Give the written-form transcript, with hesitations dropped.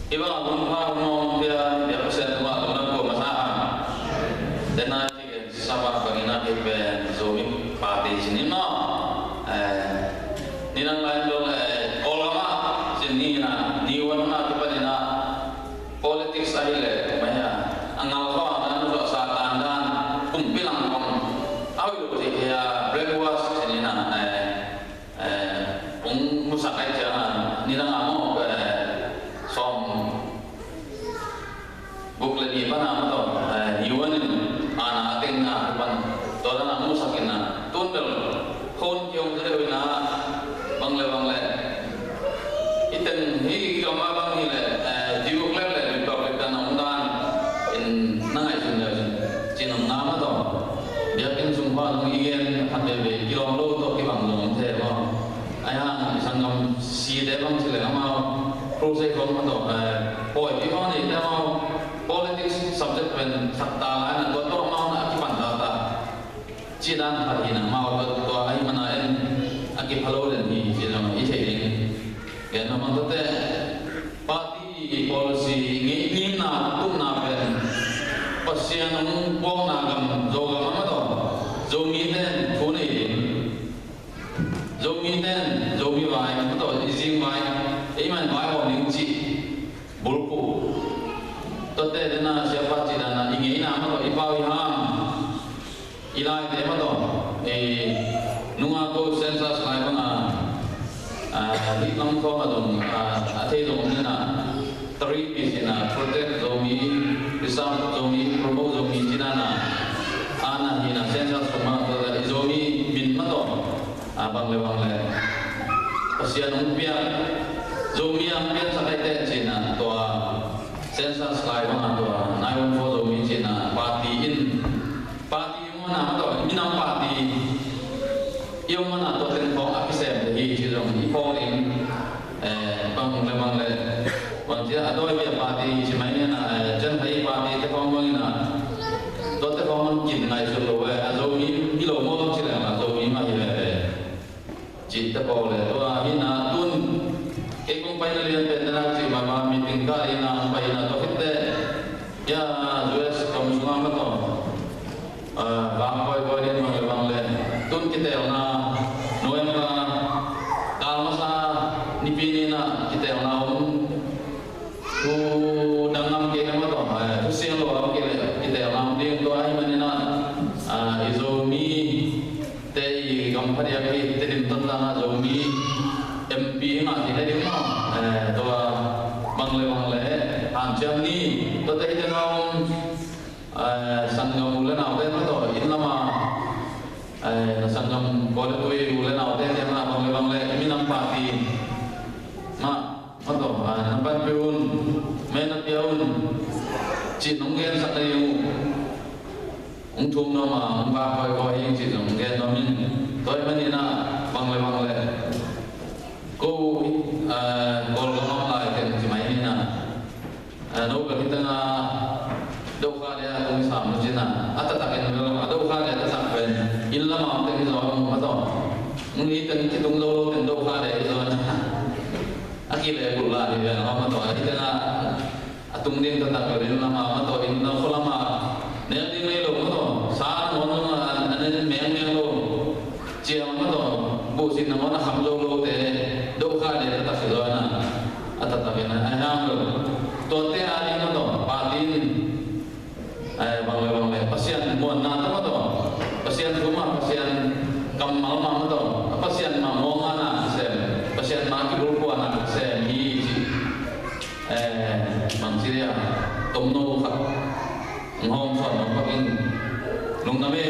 iba kung mo dia persen wa kung ko masaha dan nanti sama bangina ibe zoom party sini no ninang lain dong olama sini na niwan na kepada politik sahile maya angal ko anu do sa tandan kumpilang kom awi do ya breakfast sini na musakai jangan ninang amo som bukle di mana atau iwan anak tinggal pan toran amo sakina tundel kon yung dari na bangle iten hi kamabang hile jiwuk lele republik dan undan in nangai sunya cinong nama to dia kin sumpah ng igen hadebe kilong lo to kibang long the mo ayang sangam si de bang sile ama proses kon mo to poi bi mo ni ta mo politics subject pen sakta la na to mo na kiban ta jidan hadina ma to ai mana en aki phalo den ni jinam i thei ya naman tote party policy ngi na tum na pen pasian ng bong na gam zoga ma to zomi den thone zomi den zomi vai ma to izing vai ei man vai ho ning chi bulpu tote dena siapa cidana ingi na ma to ipawi ham ilai de ma to nunga ko census lai banga di lang ko adong athe dong na 3 piece na protect zomi reserve zomi promote zomi jinana ana hina census kuma to zomi bin ma to bangle pasian umpia zomi ampia sakai te china to census lai banga to 914 zomi china party mo na to minang party yêu mana to ten phong apisem hi chirong hi phong bang le wan dia adoi bia party chimai ne na jan hai party te phong bang na to te phong kin ngai su lo azo mi lo mo chi la azo mi ma hi le jit te po le to hi na tun e kong pai na lian pe na chi ma meeting ka ina pai na to hitte ya us kom sunga ma to bang boy ni bang le tun kita na noem ka kalmasa nipini na kita na tu dangam ke na to tu siang lo ke kita na ding to ai manina izomi te company ya ke te dim tan na zomi mp na ti le dim no to bangle an jam ni to te te na sangam ulan na te to inama sangam boleh tu ulan awte yang na bangle minang party ma mato nampan peun menat yaun chin nonggen sakayu ungthum no ma ba koi koi chin nonggen no min toy manina bangle ko gol no lai ken chimai ni na no ka hitana đâu kha dia tung sam no jina ata taken no đâu kha dia ta sam pen illa ma te zo ma to ngi ten ki tung lo ten đâu kha dia zo akile bulla dia ma to itana atung din ta ta ren ma to in no khola ma ne din ne lo ma to sa no no anen meng lo chia ma to bu sin no na kham lo te đâu kha dia ta zo na ata taken ayam lo to te ali no to patin bangle pasien mon na to to pasien rumah pasien kamal ma to pasien ma monga na se pasien ma ki grupo ana se hi mang siria tomno kha ngom son ma pakin lung na me